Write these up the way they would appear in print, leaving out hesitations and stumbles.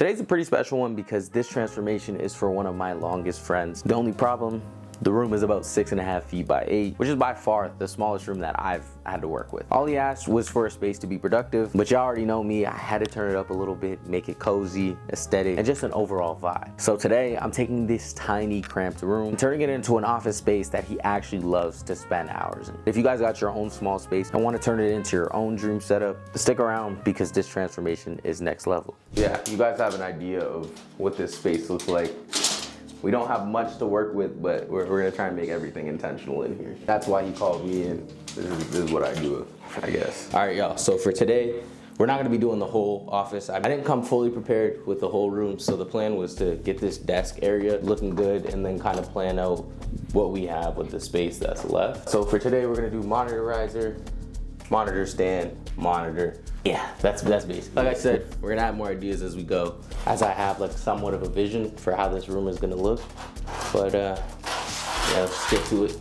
Today's a pretty special one because this transformation is for one of my longest friends. The only problem, the room is about 6.5 feet by 8, which is by far the smallest room that I've had to work with. All he asked was for a space to be productive, but y'all already know me, I had to turn it up a little bit, make it cozy, aesthetic, and just an overall vibe. So today, I'm taking this tiny cramped room and turning it into an office space that he actually loves to spend hours in. If you guys got your own small space and want to turn it into your own dream setup, stick around because this transformation is next level. Yeah, you guys have an idea of what this space looks like. We don't have much to work with, but we're gonna try and make everything intentional in here. That's why he called me in. This is what I do, I guess. All right, y'all, so for today, we're not gonna be doing the whole office. I didn't come fully prepared with the whole room, so the plan was to get this desk area looking good and then kind of plan out what we have with the space that's left. So for today, we're gonna do monitor riser, monitor stand, monitor. Yeah, that's basic. Like I said, we're gonna have more ideas as we go, as I have like somewhat of a vision for how this room is gonna look. But yeah, let's get to it.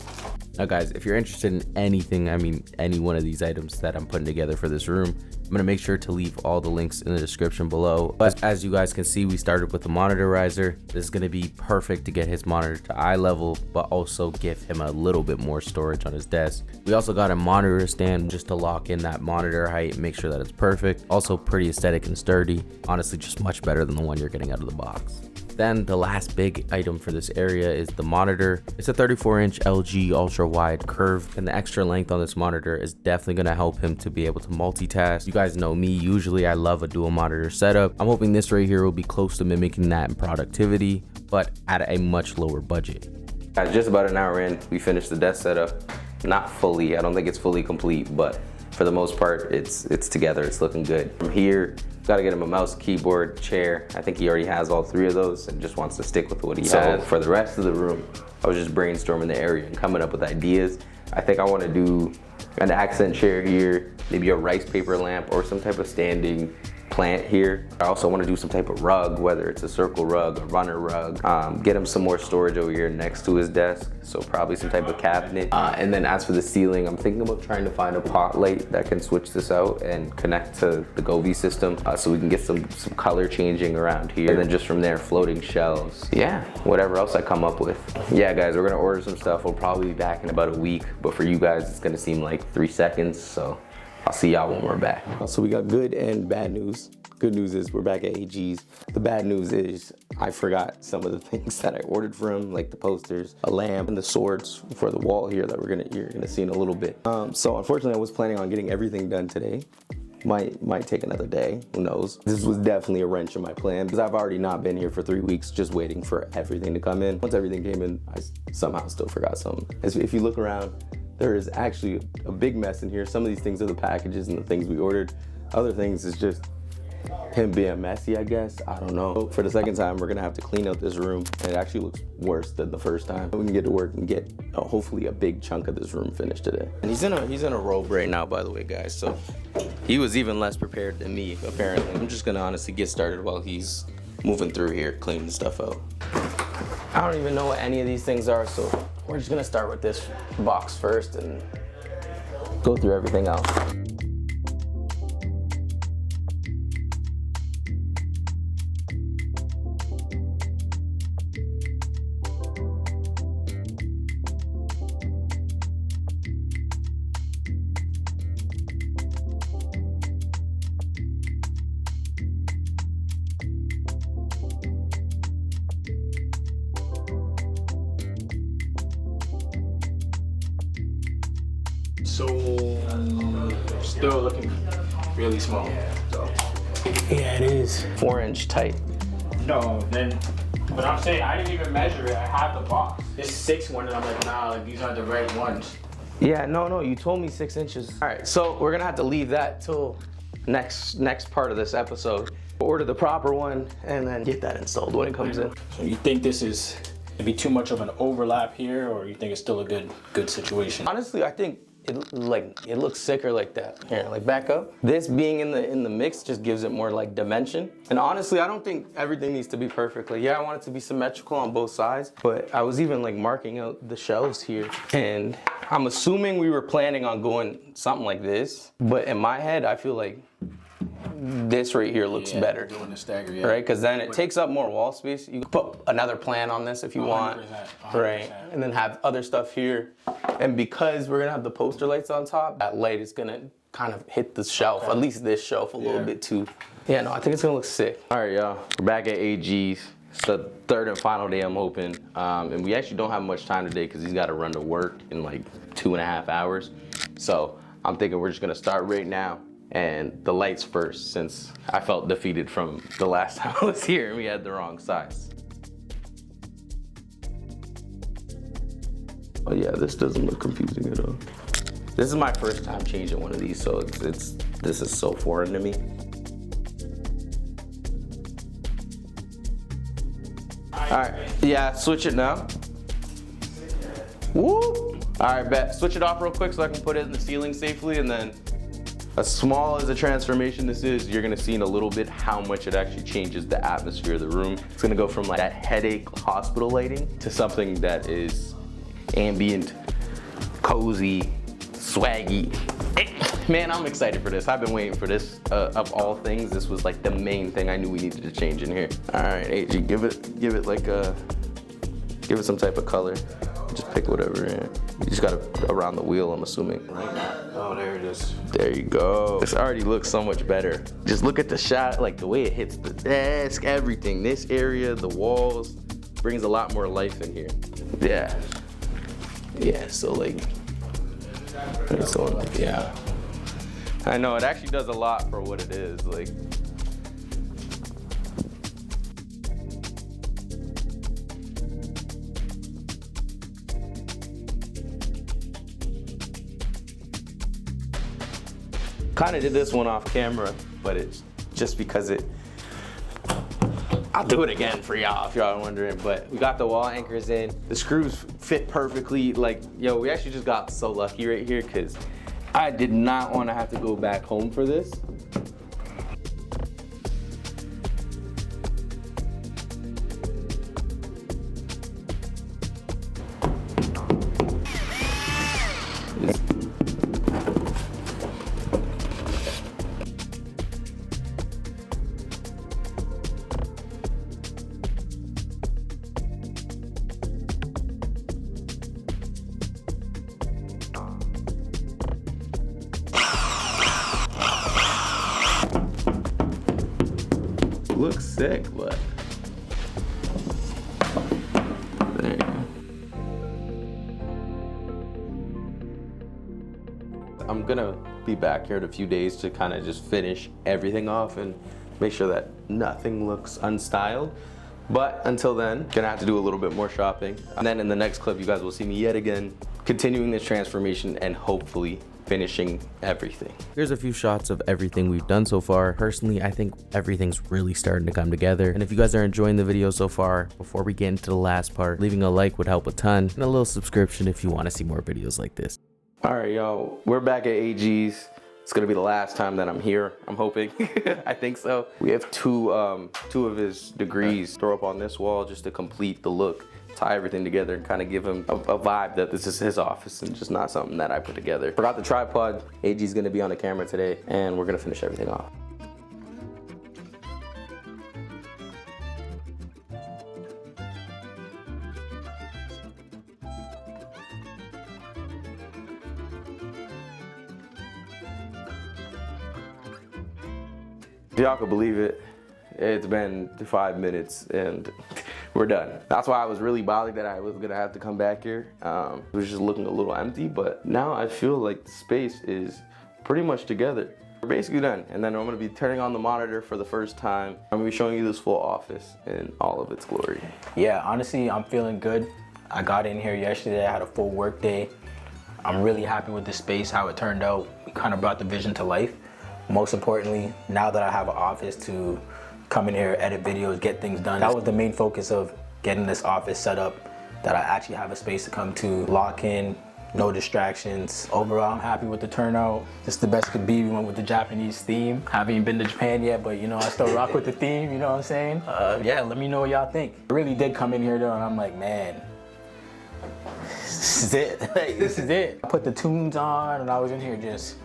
Now guys, if you're interested in anything, I mean any one of these items that I'm putting together for this room, I'm gonna make sure to leave all the links in the description below. But as you guys can see, we started with the monitor riser. This is gonna be perfect to get his monitor to eye level, but also give him a little bit more storage on his desk. We also got a monitor stand just to lock in that monitor height and make sure that it's perfect. Also pretty aesthetic and sturdy. Honestly, just much better than the one you're getting out of the box. Then the last big item for this area is the monitor. It's a 34-inch LG ultra wide curve, and the extra length on this monitor is definitely gonna help him to be able to multitask. You guys know me, usually I love a dual monitor setup. I'm hoping this right here will be close to mimicking that in productivity, but at a much lower budget. Guys, just about an hour in, we finished the desk setup. Not fully, I don't think it's fully complete, but for the most part, it's together, it's looking good. From here, gotta get him a mouse, keyboard, chair. I think he already has all 3 of those and just wants to stick with what he has. So for the rest of the room, I was just brainstorming the area and coming up with ideas. I think I wanna do an accent chair here, maybe a rice paper lamp or some type of standing plant here. I also want to do some type of rug, whether it's a circle rug, a runner rug. Get him some more storage over here next to his desk, so probably some type of cabinet. And then as for the ceiling, I'm thinking about trying to find a pot light that can switch this out and connect to the Govee system, so we can get some color changing around here. And then just from there, floating shelves. Yeah, whatever else I come up with. Yeah, guys, we're gonna order some stuff. We'll probably be back in about a week, but for you guys, it's gonna seem like 3 seconds, so I'll see y'all when we're back. So we got good and bad news. Good news is we're back at AG's. The bad news is I forgot some of the things that I ordered for him, like the posters, a lamp, and the swords for the wall here that you're gonna see in a little bit. So unfortunately, I was planning on getting everything done today. Might take another day, who knows. This was definitely a wrench in my plan because I've already not been here for 3 weeks just waiting for everything to come in. Once everything came in, I somehow still forgot something. If you look around, there is actually a big mess in here. Some of these things are the packages and the things we ordered. Other things is just him being messy, I guess. I don't know. For the second time, we're gonna have to clean out this room, and it actually looks worse than the first time. We can get to work and get hopefully a big chunk of this room finished today. And he's in a robe right now, by the way, guys. So he was even less prepared than me, apparently. I'm just gonna honestly get started while he's moving through here, cleaning stuff out. I don't even know what any of these things are, so we're just gonna start with this box first and go through everything else. So, still looking really small. So. Yeah, it is. 4-inch tight. No, but I'm saying I didn't even measure it. I have the box. It's 6 one, and I'm like, nah, like these aren't the right ones. Yeah, no, you told me 6 inches. All right, so we're gonna have to leave that till next part of this episode. Order the proper one and then get that installed when it comes in. So you think this is maybe too much of an overlap here, or you think it's still a good situation? Honestly, I think it looks sicker like that. Here, like back up. This being in the mix just gives it more like dimension. And honestly, I don't think everything needs to be perfect. Like, yeah, I want it to be symmetrical on both sides, but I was even like marking out the shelves here. And I'm assuming we were planning on going something like this, but in my head, I feel like this right here looks better. Doing the stagger, yeah. Right, because then it takes up more wall space. You can put another plan on this if you want, 100%. right? And then have other stuff here. And because we're gonna have the poster lights on top, that light is gonna kind of hit the shelf, at least this shelf a little bit too. Yeah, no, I think it's gonna look sick. All right, y'all, we're back at AG's. It's the third and final day I'm open. And we actually don't have much time today because he's gotta run to work in like 2.5 hours. So I'm thinking we're just gonna start right now. And the lights first, since I felt defeated from the last time I was here and we had the wrong size. Oh yeah, this doesn't look confusing at all. This is my first time changing one of these, so this is so foreign to me. All right, yeah, switch it now. Woo! All right, bet. Switch it off real quick so I can put it in the ceiling safely, and then as small as a transformation this is, you're gonna see in a little bit how much it actually changes the atmosphere of the room. It's gonna go from like that headache hospital lighting to something that is ambient, cozy, swaggy. Man, I'm excited for this. I've been waiting for this. Of all things, this was like the main thing I knew we needed to change in here. All right, AG, give it like give it some type of color. Just pick whatever. You just got it around the wheel, I'm assuming. Oh, there it is. There you go. This already looks so much better. Just look at the shot, like the way it hits the desk, everything. This area, the walls, brings a lot more life in here. Yeah. Yeah, so like, yeah. I know, it actually does a lot for what it is. Like, kind of did this one off camera, but it's just because I'll do it again for y'all if y'all are wondering, but we got the wall anchors in. The screws fit perfectly. Like, yo, we actually just got so lucky right here because I did not want to have to go back home for this. Looks sick, but there you go. I'm gonna be back here in a few days to kind of just finish everything off and make sure that nothing looks unstyled. But until then, gonna have to do a little bit more shopping. And then in the next clip, you guys will see me yet again continuing this transformation and hopefully finishing everything. Here's a few shots of everything we've done so far. Personally, I think everything's really starting to come together. And if you guys are enjoying the video so far, before we get into the last part, leaving a like would help a ton, and a little subscription if you want to see more videos like this. All right, y'all, we're back at AG's. It's gonna be the last time that I'm here, I'm hoping. I think so. We have two of his degrees throw up on this wall just to complete the look, tie everything together and kind of give him a vibe that this is his office and just not something that I put together. Forgot the tripod. AG's gonna be on the camera today and we're gonna finish everything off. If y'all could believe it, it's been 5 minutes and we're done. That's why I was really bothered that I was gonna have to come back here. It was just looking a little empty, but now I feel like the space is pretty much together. We're basically done, and then I'm gonna be turning on the monitor for the first time. I'm gonna be showing you this full office in all of its glory. Yeah, honestly, I'm feeling good. I got in here yesterday, I had a full work day. I'm really happy with the space, how it turned out. We kind of brought the vision to life. Most importantly, now that I have an office to come in here, edit videos, get things done. That was the main focus of getting this office set up, that I actually have a space to come to, lock in, no distractions. Overall, I'm happy with the turnout. This is the best could be. We went with the Japanese theme. Haven't even been to Japan yet, but you know, I still rock with the theme, you know what I'm saying? Yeah, let me know what y'all think. I really did come in here though, and I'm like, man, this is it. Like, this is it. I put the tunes on, and I was in here just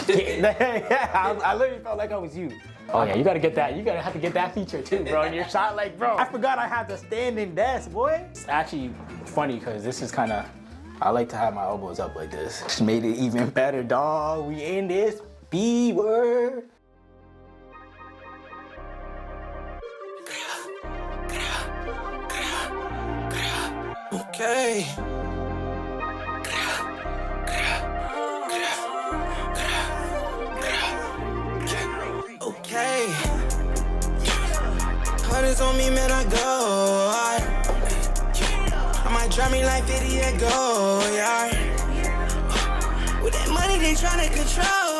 Yeah, I literally felt like I was you. Oh yeah, you gotta get that. You gotta have to get that feature too, bro. In your shot, like, bro, I forgot I had the standing desk, boy. It's actually funny because this is kind of, I like to have my elbows up like this. Just made it even better, dog. We in this B word. Okay. Okay. Hundreds on me, man, I go. I might drop me like 50 and go, yeah. With that money, they tryna control.